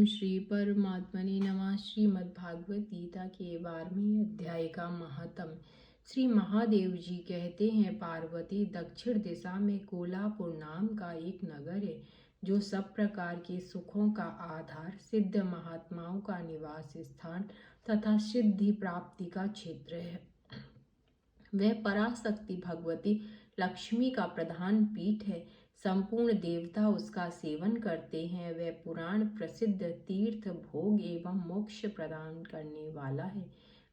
ओम श्री परमात्मने नमः। श्रीमद्भागवत गीता के 12वें अध्याय का महात्म। श्री महादेव जी कहते हैं, पार्वती दक्षिण दिशा में कोल्हापुर नाम का एक नगर है, जो सब प्रकार के सुखों का आधार, सिद्ध महात्माओं का निवास स्थान तथा सिद्धि प्राप्ति का क्षेत्र है। वह पराशक्ति भगवती लक्ष्मी का प्रधान पीठ है। संपूर्ण देवता उसका सेवन करते हैं। वह पुराण प्रसिद्ध तीर्थ, भोग एवं मोक्ष प्रदान करने वाला है।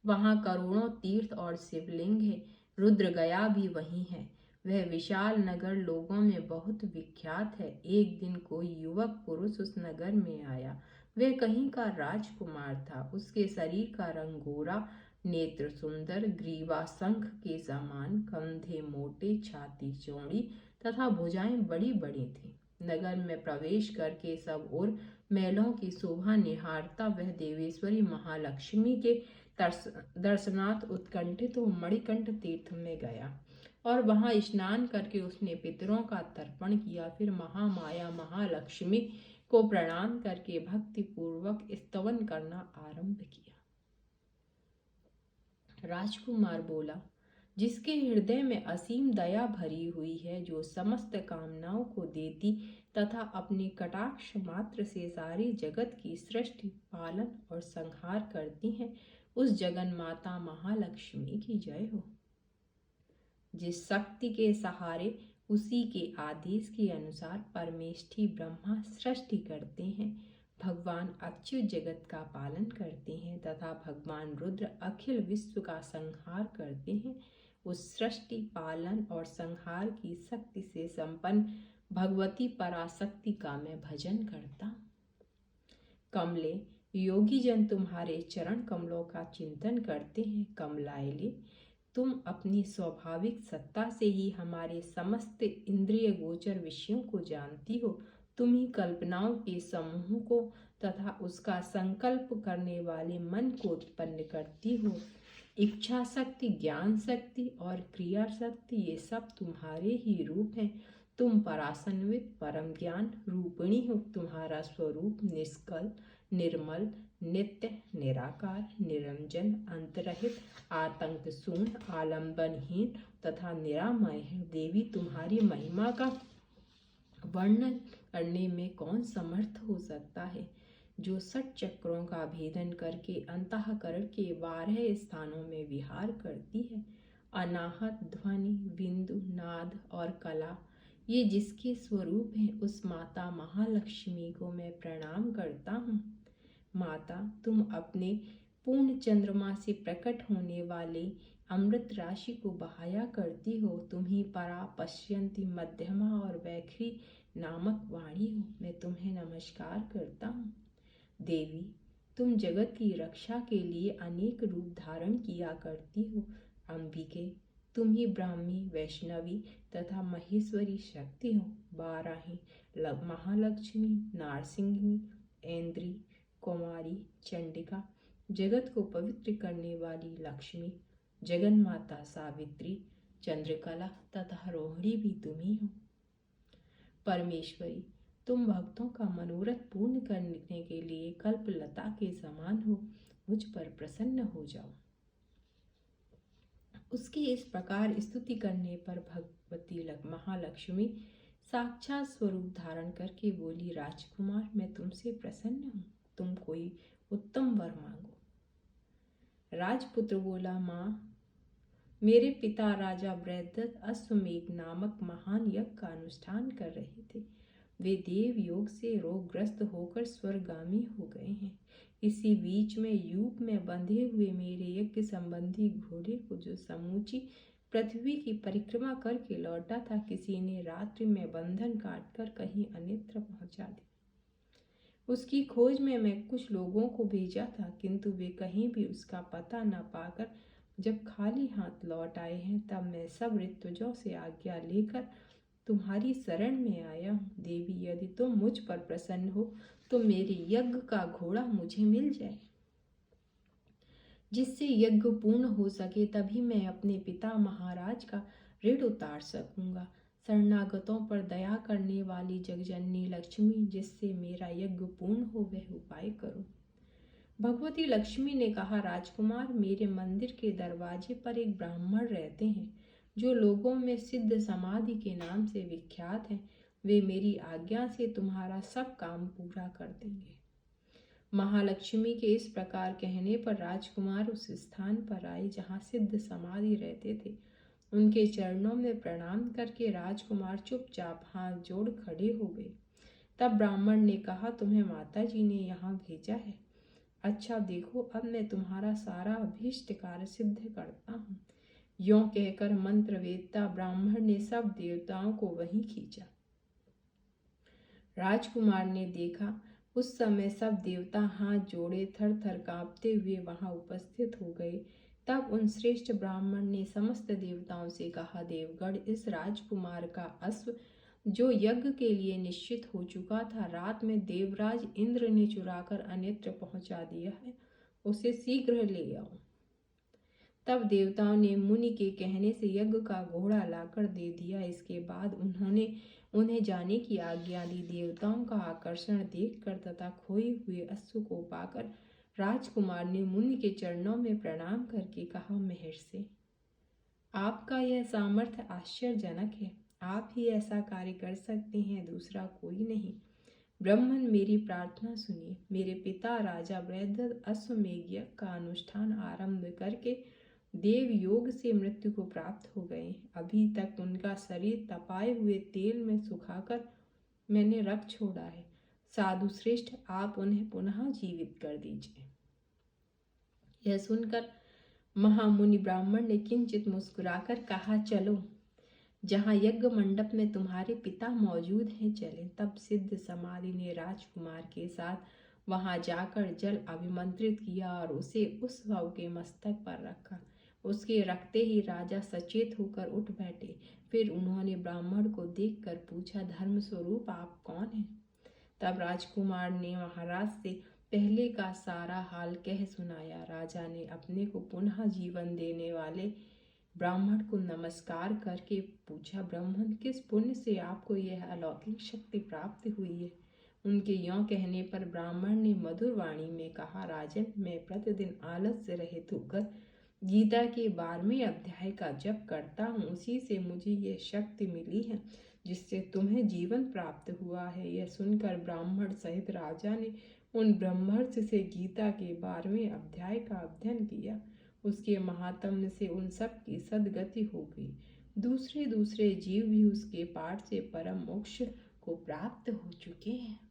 वहाँ करोड़ों तीर्थ और शिवलिंग है। रुद्र गया भी वहीं है। वह विशाल नगर लोगों में बहुत विख्यात है। एक दिन कोई युवक पुरुष उस नगर में आया। वह कहीं का राजकुमार था। उसके शरीर का रंग गोरा, नेत्र सुंदर, ग्रीवा शंख के समान, कंधे मोटे, छाती चौड़ी तथा भुजाएं बड़ी बड़ी थीं। नगर में प्रवेश करके सब ओर महलों की शोभा निहारता वह देवेश्वरी महालक्ष्मी के दर्शनार्थ उत्कंठित हो मणिकंठ तीर्थ में गया और वहां स्नान करके उसने पितरों का तर्पण किया। फिर महामाया महालक्ष्मी को प्रणाम करके भक्ति पूर्वक स्तवन करना आरंभ किया। राजकुमार बोला, जिसके हृदय में असीम दया भरी हुई है, जो समस्त कामनाओं को देती तथा अपने कटाक्ष मात्र से सारी जगत की सृष्टि, पालन और संहार करती हैं, उस जगन माता महालक्ष्मी की जय हो। जिस शक्ति के सहारे उसी के आदेश के अनुसार परमेष्ठी ब्रह्मा सृष्टि करते हैं, भगवान अच्युत जगत का पालन करते हैं तथा भगवान रुद्र अखिल विश्व का संहार करते हैं, उस सृष्टि, पालन और संहार की शक्ति से संपन्न भगवती पराशक्ति का मैं भजन करता हूँ। कमले, योगी जन तुम्हारे चरण कमलों का चिंतन करते हैं। कमलाएले, तुम अपनी स्वाभाविक सत्ता से ही हमारे समस्त इंद्रिय गोचर विषयों को जानती हो। तुम ही कल्पनाओं के समूह को तथा उसका संकल्प करने वाले मन को उत्पन्न करती हो। इच्छा शक्ति, ज्ञान शक्ति और क्रिया शक्ति, ये सब तुम्हारे ही रूप हैं। तुम परासन्वित परम ज्ञान रूपिणी हो। तुम्हारा स्वरूप निष्कल, निर्मल, नित्य, निराकार, निरंजन, अंतरहित, आतंक शून्य, आलंबनहीन तथा निरामय है। देवी, तुम्हारी महिमा का वर्णन करने में कौन समर्थ हो सकता है, जो 6 चक्रों का भेदन करके अंतःकरण के 12 स्थानों में विहार करती है। अनाहत, ध्वनि, बिंदु, नाद और कला, ये जिसके स्वरूप हैं, उस माता महालक्ष्मी को मैं प्रणाम करता हूँ। माता, तुम अपने पूर्ण चंद्रमा से प्रकट होने वाले अमृत राशि को बहाया करती हो। तुम ही परा, पश्यंती, मध्यमा और वैखरी नामक वाणी हो। मैं तुम्हें नमस्कार करता हूँ। देवी, तुम जगत की रक्षा के लिए अनेक रूप धारण किया करती हो। अंबिके, तुम ही ब्राह्मी, वैष्णवी तथा महेश्वरी शक्ति हो। 12 महालक्ष्मी, नारसिंहिनी, ऐन्द्री, कुमारी, चंडिका, जगत को पवित्र करने वाली लक्ष्मी, जगन माता सावित्री, चंद्रकला तथा रोहिणी भी तुम ही हो। परमेश्वरी, तुम भक्तों का मनोरथ पूर्ण करने के लिए कल्पलता के समान हो। मुझ पर प्रसन्न हो जाओ। उसकी इस प्रकार स्तुति करने पर भगवती महालक्ष्मी साक्षात स्वरूप धारण करके बोली, राजकुमार, मैं तुमसे प्रसन्न हूँ। तुम कोई उत्तम वर मांगो। राजपुत्र बोला, माँ, मेरे पिता राजा बृहद्रथ अश्वमेघ नामक महान यज्ञ का अनुष्ठान कर रहे थे। वे देव योग से रोगग्रस्त होकर स्वर्गामी हो गए हैं। इसी बीच में यूप में बंधे हुए मेरे यज्ञ संबंधी घोड़े को, जो समूची पृथ्वी की परिक्रमा करके लौटा था, किसी ने रात्रि में बंधन काटकर कहीं अन्यत्र पहुंचा दिया। उसकी खोज में मैं कुछ लोगों को भेजा था, किंतु वे कहीं भी उसका पता न पाकर जब खाली हाथ लौट आए हैं, तब मैं सब ऋतुजों से आज्ञा लेकर तुम्हारी शरण में आया हूँ। देवी, यदि तुम मुझ पर प्रसन्न हो तो मेरे यज्ञ का घोड़ा मुझे मिल जाए, जिससे यज्ञ पूर्ण हो सके। तभी मैं अपने पिता महाराज का ऋण उतार सकूंगा। शरणागतों पर दया करने वाली जगजननी लक्ष्मी, जिससे मेरा यज्ञ पूर्ण हो वह उपाय करो। भगवती लक्ष्मी ने कहा, राजकुमार, मेरे मंदिर के दरवाजे पर एक ब्राह्मण रहते हैं जो लोगों में सिद्ध समाधि के नाम से विख्यात हैं। वे मेरी आज्ञा से तुम्हारा सब काम पूरा कर देंगे। महालक्ष्मी के इस प्रकार कहने पर राजकुमार उस स्थान पर आए जहाँ सिद्ध समाधि रहते थे। उनके चरणों में प्रणाम करके राजकुमार चुपचाप हाथ जोड़ खड़े हो गए। तब ब्राह्मण ने कहा, तुम्हें माता जी ने यहाँ भेजा है। अच्छा देखो, अब मैं तुम्हारा सारा अभीष्ट कार्य सिद्ध करता हूँ। यों कहकर मंत्रवेत्ता ब्राह्मण ने सब देवताओं को वहीं खींचा। राजकुमार ने देखा, उस समय सब देवता हाथ जोड़े थर थर कांपते हुए वहां उपस्थित हो गए। तब उन श्रेष्ठ ब्राह्मण ने समस्त देवताओं से कहा, देवगण, इस राजकुमार का अश्व जो यज्ञ के लिए निश्चित हो चुका था, रात में देवराज इंद्र ने चुराकर अन्यत्र पहुंचा दिया है। उसे शीघ्र ले आओ। तब देवताओं ने मुनि के कहने से यज्ञ का घोड़ा लाकर दे दिया। इसके बाद उन्होंने उन्हें जाने की आज्ञा दी। देवताओं का आकर्षण देखकर तथा खोए हुए अश्व को पाकर राजकुमार ने मुनि के चरणों में प्रणाम करके कहा, महर्षि, आपका यह सामर्थ्य आश्चर्यजनक है। आप ही ऐसा कार्य कर सकते हैं, दूसरा कोई नहीं। ब्रह्मन, मेरी प्रार्थना सुनिए। मेरे पिता राजा बृहद्रथ अश्वमेध यज्ञ का अनुष्ठान आरंभ करके देव योग से मृत्यु को प्राप्त हो गए। अभी तक उनका शरीर तपाए हुए तेल में सुखाकर मैंने रख छोड़ा है। साधु श्रेष्ठ, आप उन्हें पुनः जीवित कर दीजिए। यह सुनकर महामुनि ब्राह्मण ने किंचित मुस्कुराकर कहा, चलो, जहाँ यज्ञ मंडप में तुम्हारे पिता मौजूद हैं चलें। तब सिद्ध समाधि ने राजकुमार के साथ वहां जाकर जल अभिमंत्रित किया और उसे उस शव के मस्तक पर रखा। उसके रखते ही राजा सचेत होकर उठ बैठे। फिर उन्होंने ब्राह्मण को देखकर पूछा, धर्म स्वरूप आप कौन हैं? तब राजकुमार ने महाराज से पहले का सारा हाल कह सुनाया। राजा ने अपने को पुनः जीवन देने वाले ब्राह्मण को नमस्कार करके पूछा, ब्राह्मण, किस पुण्य से आपको यह अलौकिक शक्ति प्राप्त हुई है? उनके यों कहने पर ब्राह्मण ने मधुर वाणी में कहा, राजन, मैं प्रतिदिन आलस्य रहित होकर गीता के 12वें अध्याय का जप करता हूँ। उसी से मुझे यह शक्ति मिली है जिससे तुम्हें जीवन प्राप्त हुआ है। यह सुनकर ब्राह्मण सहित राजा ने उन ब्रह्मर्षि से गीता के 12वें अध्याय का अध्ययन किया। उसके महात्म्य से उन सब की सद्गति हो गई। दूसरे दूसरे जीव भी उसके पाठ से परम मोक्ष को प्राप्त हो चुके हैं।